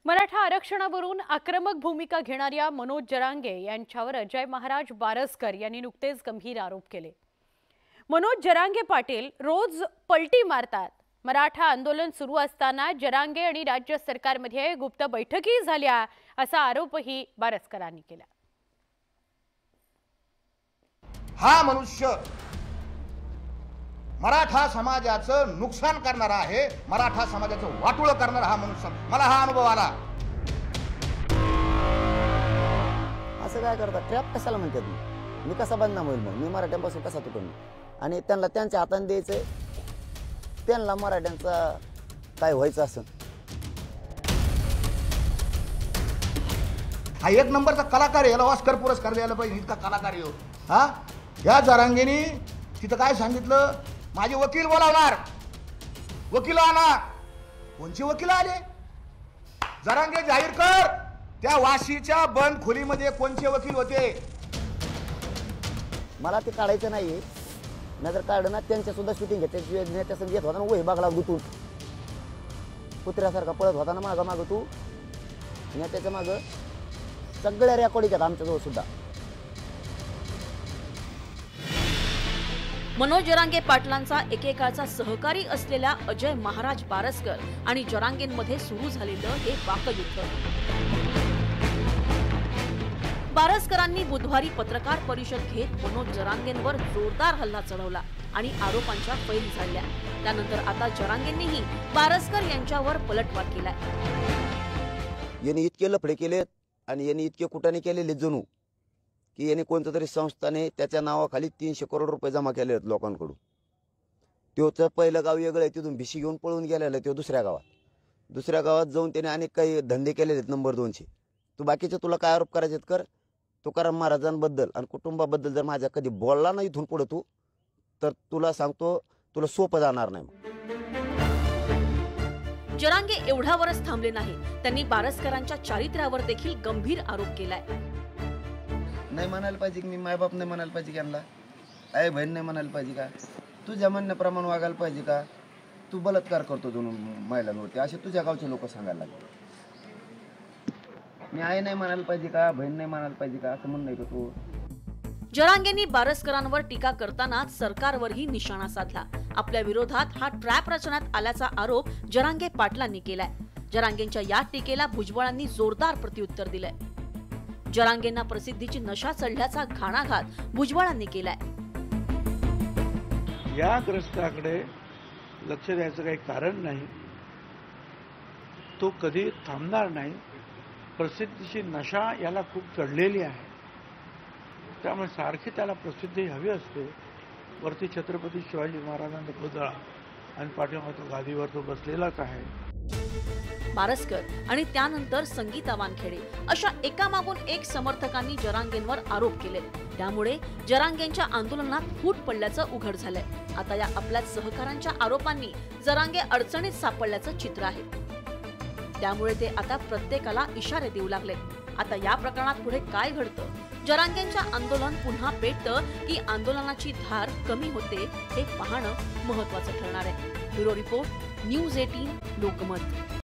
मराठा आरक्षणावरून आक्रमक भूमिका घेणाऱ्या मनोज जरांगे यांच्यावर अजय महाराज बारसकर यांनी नुकतेच गंभीर आरोप केले। मनोज जरांगे पाटील रोज पलटी मारतात। मराठा आंदोलन सुरू असताना जरांगे आणि राज्य सरकारमध्ये गुप्त बैठकी झाल्या असा आरोपही बारसकरांनी केला। हा मनुष्य मराठा समाजाचं नुकसान करणारा आहे, मराठा समाजाचं वाटोळ करणारा हा मनुष्य। मला हा अनुभव आला। असं काय करतात? ट्रॅप कशाला म्हणतात? मी कसा बदनाम होईल? मी मराठ्यांपासून कसा तुटून? आणि त्यांना त्यांच्या हाताने द्यायचं, त्यांना मराठ्यांचा काय व्हायचं असं। हा एक नंबरचा कलाकार आहे, याला ऑस्कर पुरस्कार द्यायला पाहिजे, इतका कलाकार आहे हा। या जरांगेनी तिथं काय सांगितलं? माझे वकील बोलावणार, वकील आणा। कोणचे वकील आले? जरांगे जाहीर कर, त्या वाशीच्या बंद खोलीमध्ये कोणचे वकील होते? मला ते काढायचं नाहीये, नाहीतर काढणं ना त्यांच्या सुद्धा शूटिंग घेते। नेत्या संग येत होता ना, वही बागला गुतून कुत्र्यासारखा पळत होता ना मागं मागं तू। नेत्याच्या मागं सगळ्या रेकॉर्डिंग आहेत आमच्याजवळ सुद्धा। मनोज जरांगे पाटलांचा एकेकाळचा सहकारी असलेल्या अजय महाराज बारसकर आणि जरांगेंमध्ये सुरू झालेलं हे वाकयुद्ध। बारसकरांनी बुधवारी पत्रकार परिषद घेत मनोज जरांगेंवर जोरदार हल्ला चढवला आणि आरोपांच्या फैल झाल्या। त्यानंतर आता जरांगेंनीही बारसकर यांच्यावर पलटवार केलाय। यांनी इतके लफडे केलेत आणि यांनी इतके कुटाने केलेले जणू की यांनी कोणत्या तरी संस्थाने त्याच्या नावाखाली 300 करोड रुपये जमा केले आहेत लोकांकडून। त्योचं पहिलं गाव वेगळं आहे, तिथून भिशी घेऊन पळून गेलेला आहे तो दुसऱ्या गावात जाऊन त्याने अनेक काही धंदे केलेले आहेत नंबर 2चे। तू बाकीचे तुला काय आरोप करायचे कर, तुकाराम महाराजांबद्दल आणि कुटुंबाबद्दल जर माझ्या कधी बोलला ना इथून पुढे तू, तर तुला सांगतो तुला सोपं जाणार नाही। जरांगे एवढ्यावरच थांबले नाही, त्यांनी बारसकरांच्या चारित्र्यावर देखील गंभीर आरोप केलाय। नाही म्हणायला पाहिजे की मी मायबाप नाही म्हणायला पाहिजे की यांना, आई बहीण नाही म्हणायला पाहिजे का? तुझ्या म्हणण्याप्रमाणे वागायला पाहिजे का? तू बलात्कार करतो दोन महिलांवरती असे तुझ्या गावचे लोक सांगायला लागले। मी आई नाही म्हणायला पाहिजे का? बहीण नाही म्हणायला पाहिजे का? असं म्हणणं आहे का तू? जरांगेंनी बारसकरांवर टीका करताना सरकारवरही निशाणा साधला। आपल्या विरोधात हा ट्रॅप रचण्यात आल्याचा आरोप जरांगे पाटलांनी केलाय। जरांगेंच्या या टीकेला भुजबळांनी जोरदार प्रत्युत्तर दिलंय। जरांगेंना प्रसिद्धीची नशा चढल्याचा घाणाघात भुजबळांनी केलाय। या ग्रस्ताकडे लक्ष द्यायचं काही कारण नाही, तो कधी थांबणार नाही। प्रसिद्धीची नशा याला खूप चढलेली आहे, त्यामुळे सारखी त्याला प्रसिद्धी हवी असते। वरती छत्रपती शिवाजी महाराजांचा पुतळा आणि पाठीमागे तो गादीवर तो बसलेलाच आहे। बारसकर आणि त्यानंतर संगीता वानखेडे अशा एकामागून एक समर्थकांनी जरांगेंवर आरोप केले। त्यामुळे जरांगेंच्या आंदोलनात फूट पडल्याचं उघड झालंय। आता या आपल्याच सहकाऱ्यांच्या आरोपांनी जरांगे अडचणीत सापडल्याचं चित्र आहे। त्यामुळे ते आता प्रत्येकाला इशारे देऊ लागले। आता या प्रकरणात पुढे काय घडतं? जरांगेंच्या आंदोलन पुन्हा पेटतं की आंदोलनाची धार कमी होते हे पाहणं महत्त्वाचं ठरणार आहे। Bureau report, news 18 Lokmat.